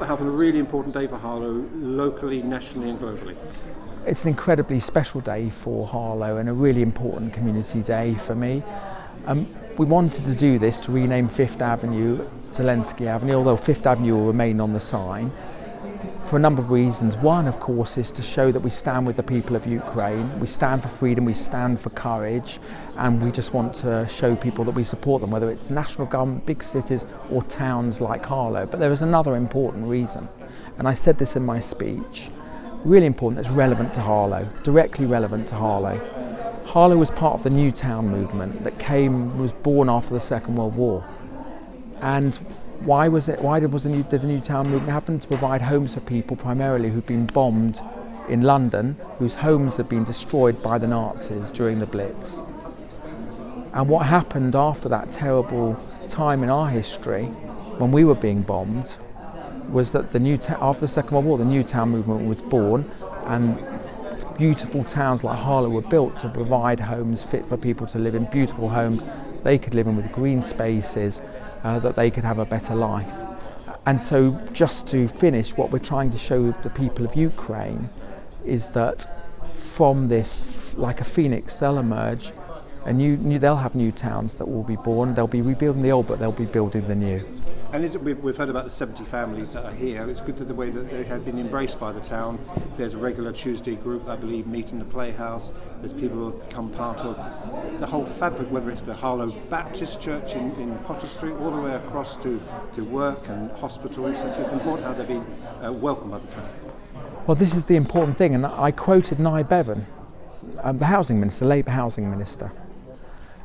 the Halfon, a really important day for Harlow, locally, nationally and globally. It's an incredibly special day for Harlow and a really important community day for me. We wanted to do this to rename Fifth Avenue Zelensky Avenue, although Fifth Avenue will remain on the sign, for a number of reasons. One, of course, is to show that we stand with the people of Ukraine. We stand for freedom, we stand for courage, and we just want to show people that we support them, whether it's the national government, big cities, or towns like Harlow. But there is another important reason, and I said this in my speech, really important, that's relevant to Harlow, directly relevant to Harlow. Harlow was part of the New Town movement that was born after the Second World War. And why did the New Town movement happen? To provide homes for people primarily who'd been bombed in London, whose homes had been destroyed by the Nazis during the Blitz. And what happened after that terrible time in our history, when we were being bombed, was that after the Second World War, the New Town movement was born, and beautiful towns like Harlow were built to provide homes fit for people to live in, beautiful homes they could live in with green spaces, that they could have a better life. And so just to finish, what we're trying to show the people of Ukraine is that from this, like a phoenix, they'll emerge, and they'll have new towns that will be born. They'll be rebuilding the old, but they'll be building the new. And we've heard about the 70 families that are here. It's good that the way that they have been embraced by the town. There's a regular Tuesday group, I believe, meet in the Playhouse. There's people who have become part of the whole fabric, whether it's the Harlow Baptist Church in Potter Street, all the way across to work and hospitals. It's just important how they've been welcomed by the town. Well, this is the important thing, and I quoted Nye Bevan, the housing minister, Labour housing minister.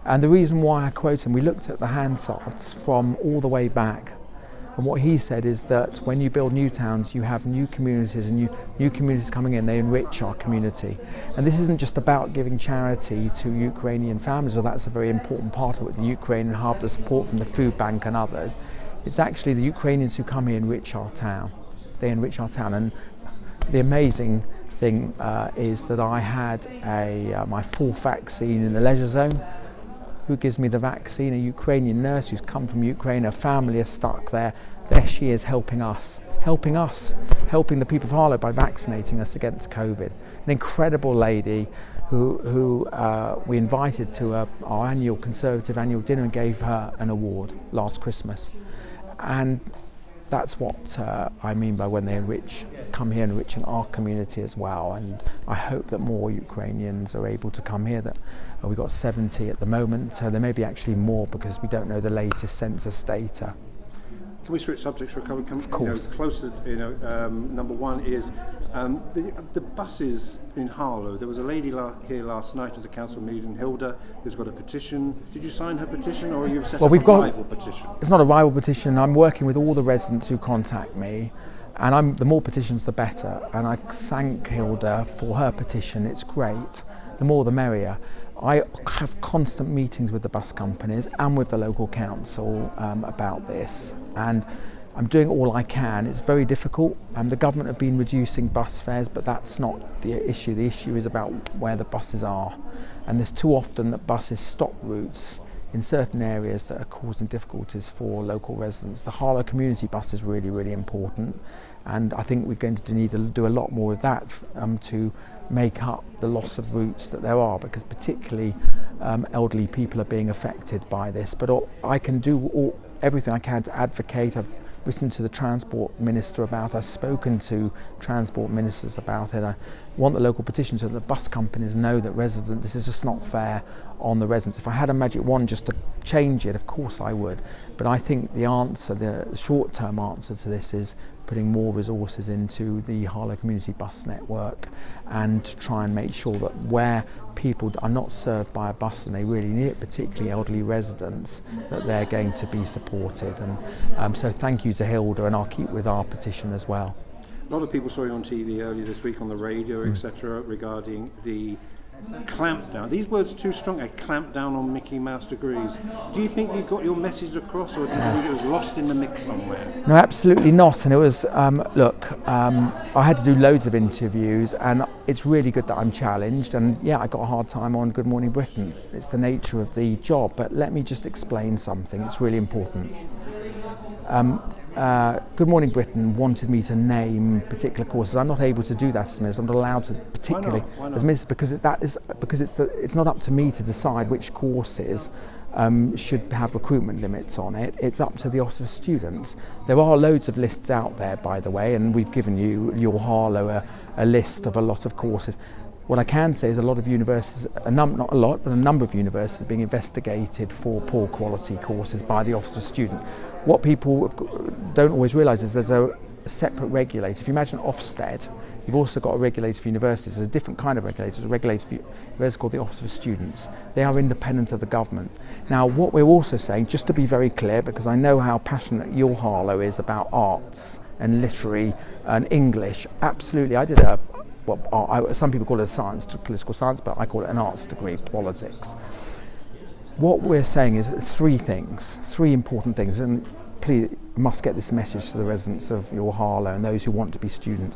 And the reason why I quote him, we looked at the Hansards from all the way back, and what he said is that when you build new towns, you have new communities, and new communities coming in, they enrich our community. And this isn't just about giving charity to Ukrainian families, or that's a very important part of it, the Ukrainian hub, the support from the food bank and others. It's actually the Ukrainians who come here enrich our town. They enrich our town. And the amazing thing is that I had my fourth vaccine in the leisure zone. Who gives me the vaccine? A Ukrainian nurse who's come from Ukraine. Her family are stuck there. There she is helping helping the people of Harlow by vaccinating us against COVID. An incredible lady who we invited to our Conservative annual dinner and gave her an award last Christmas. And that's what I mean by when they come here enriching our community as well. And I hope that more Ukrainians are able to come here. That we've got 70 at the moment. There may be actually more because we don't know the latest census data. Can we switch subjects for a couple? Of course. Closer, number one is the buses in Harlow. There was a lady here last night at the council meeting, Hilda, who's got a petition. Did you sign her petition, or are you set up a rival petition? It's not a rival petition. I'm working with all the residents who contact me, and the more petitions, the better. And I thank Hilda for her petition. It's great. The more, the merrier. I have constant meetings with the bus companies and with the local council about this, and I'm doing all I can. It's very difficult. The government have been reducing bus fares, but that's not the issue. The issue is about where the buses are, and there's too often that buses stop routes in certain areas that are causing difficulties for local residents. The Harlow community bus is really, really important, and I think we're going to need to do a lot more of that to make up the loss of routes that there are, because particularly elderly people are being affected by this. But I can do everything I can to advocate. I've written to the Transport Minister about it. I've spoken to Transport Ministers about it. I want the local petition so that the bus companies know that this is just not fair on the residents. If I had a magic wand just to change it, of course I would. But I think the short-term answer to this is putting more resources into the Harlow community bus network, and to try and make sure that where people are not served by a bus and they really need it, particularly elderly residents, that they're going to be supported. And so thank you to Hilda, and I'll keep with our petition as well. A lot of people saw you on TV earlier this week, on the radio, etc., regarding the clampdown. These words are too strong. A clampdown on Mickey Mouse degrees. Do you think you got your message across, or do you think it was lost in the mix somewhere? No, absolutely not. And it was, I had to do loads of interviews, and it's really good that I'm challenged. And yeah, I got a hard time on Good Morning Britain. It's the nature of the job. But let me just explain something. It's really important. Good Morning Britain wanted me to name particular courses. I'm not able to do that as a minister. I'm not allowed to particularly Why not? as minister because it's not up to me to decide which courses should have recruitment limits on it. It's up to the Office of Students. There are loads of lists out there, by the way, and we've given you, your Harlow, a list of a lot of courses. What I can say is a lot of universities, not a lot, but a number of universities are being investigated for poor quality courses by the Office of Student. What people don't always realise is there's a separate regulator. If you imagine Ofsted, you've also got a regulator for universities. There's a different kind of regulator. There's a regulator for universities called the Office of Students. They are independent of the government. Now, what we're also saying, just to be very clear, because I know how passionate your Harlow is about arts and literary and English, absolutely, I did some people call it a science, political science, but I call it an arts degree, politics. What we're saying is three important things, and please must get this message to the residents of your Harlow and those who want to be students.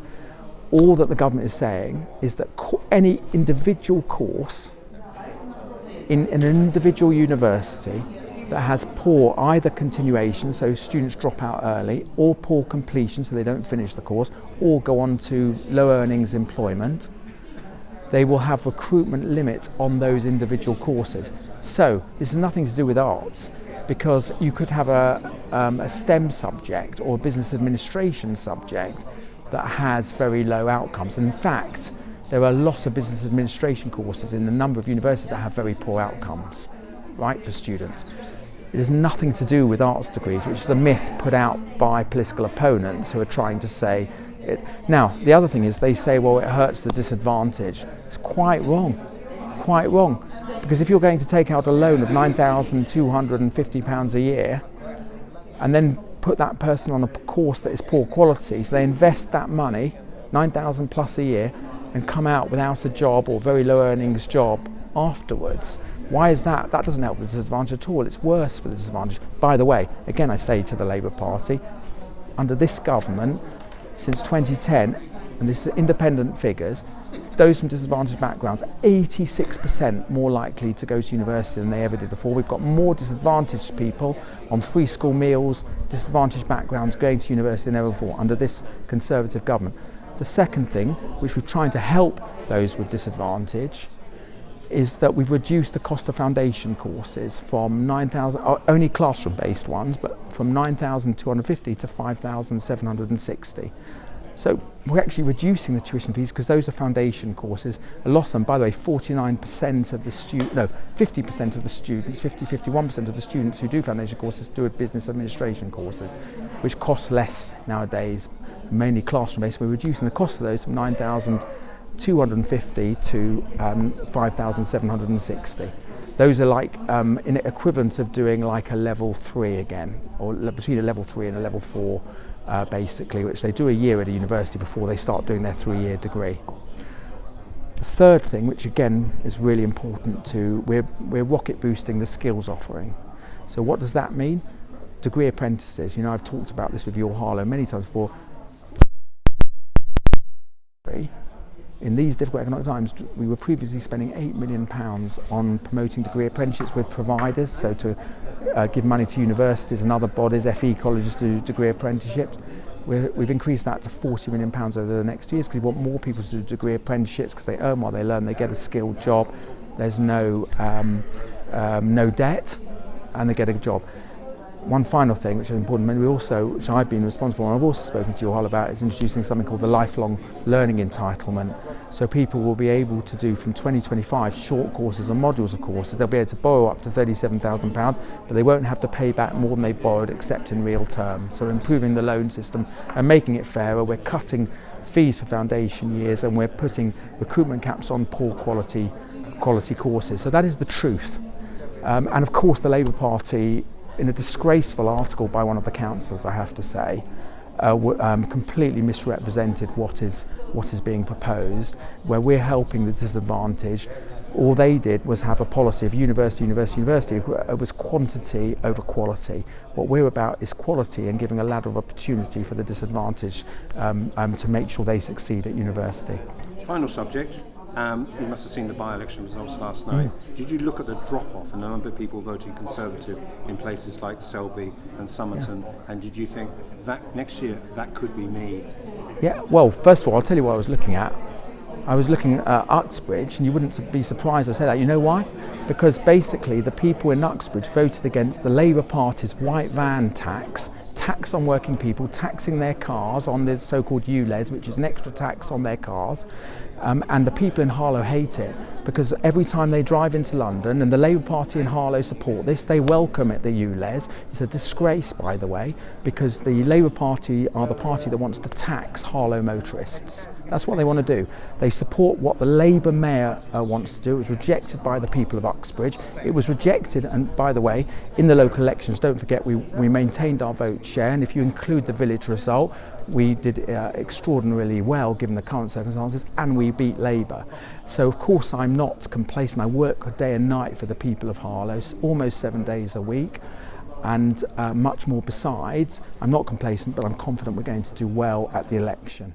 All that the government is saying is that any individual course in an individual university that has poor either continuation, so students drop out early, or poor completion, so they don't finish the course, or go on to low earnings employment, they will have recruitment limits on those individual courses. So this has nothing to do with arts, because you could have a STEM subject or a business administration subject that has very low outcomes. And in fact, there are a lot of business administration courses in a number of universities that have very poor outcomes, right, for students. It has nothing to do with arts degrees, which is a myth put out by political opponents who are trying to say it. Now, the other thing is they say, well, it hurts the disadvantaged. It's quite wrong, because if you're going to take out a loan of £9,250 a year and then put that person on a course that is poor quality, so they invest that money, £9,000 plus a year, and come out without a job or very low earnings job afterwards. Why is that? That doesn't help the disadvantaged at all. It's worse for the disadvantaged. By the way, again, I say to the Labour Party, under this government, since 2010, and this is independent figures, those from disadvantaged backgrounds are 86% more likely to go to university than they ever did before. We've got more disadvantaged people on free school meals, disadvantaged backgrounds going to university than ever before under this Conservative government. The second thing, which we're trying to help those with disadvantage, is that we've reduced the cost of foundation courses from 9,000, only classroom-based ones, but from 9,250 to 5,760. So we're actually reducing the tuition fees because those are foundation courses. A lot of them, by the way, 50% of the students, 51% of the students who do foundation courses do business administration courses, which cost less nowadays, mainly classroom-based. We're reducing the cost of those from 9,250 to 5,760. Those are like in equivalent of doing like a level 3 again, or between a level 3 and a level 4 basically, which they do a year at a university before they start doing their 3-year degree. The third thing, which again is really important too, we're rocket boosting the skills offering. So what does that mean? Degree apprentices. You know, I've talked about this with your Harlow many times before. In these difficult economic times, we were previously spending £8 million on promoting degree apprenticeships with providers, so to give money to universities and other bodies, FE colleges, to do degree apprenticeships. We've increased that to £40 million over the next 2 years because we want more people to do degree apprenticeships because they earn while they learn, they get a skilled job, there's no debt, and they get a job. One final thing, which is important, which I've been responsible for, and I've also spoken to you all about, is introducing something called the lifelong learning entitlement. So people will be able to do from 2025 short courses and modules of courses. They'll be able to borrow up to £37,000, but they won't have to pay back more than they borrowed except in real terms. So improving the loan system and making it fairer. We're cutting fees for foundation years and we're putting recruitment caps on poor quality courses. So that is the truth. And of course the Labour Party, in a disgraceful article by one of the councillors, I have to say, completely misrepresented what is being proposed, where we're helping the disadvantaged. All they did was have a policy of university. It was quantity over quality. What we're about is quality and giving a ladder of opportunity for the disadvantaged to make sure they succeed at university. Final subject, You must have seen the by-election results last night. Did you look at the drop-off and the number of people voting Conservative in places like Selby and Somerton, and did you think that next year that could be me? Yeah, well, first of all, I'll tell you what I was looking at. I was looking at Uxbridge, and you wouldn't be surprised I say that. You know why? Because basically the people in Uxbridge voted against the Labour Party's white van tax on working people, taxing their cars on the so-called ULEZ, which is an extra tax on their cars. And the people in Harlow hate it because every time they drive into London, and the Labour Party in Harlow support this, they welcome it, the ULEZ. It's a disgrace, by the way, because the Labour Party are the party that wants to tax Harlow motorists. That's what they want to do. They support what the Labour mayor wants to do. It was rejected by the people of Uxbridge. It was rejected, and by the way, in the local elections, don't forget, we maintained our vote share, and if you include the village result, we did extraordinarily well given the current circumstances, and we beat Labour. So of course I'm not complacent. I work day and night for the people of Harlow, almost 7 days a week, and much more besides. I'm not complacent, but I'm confident we're going to do well at the election.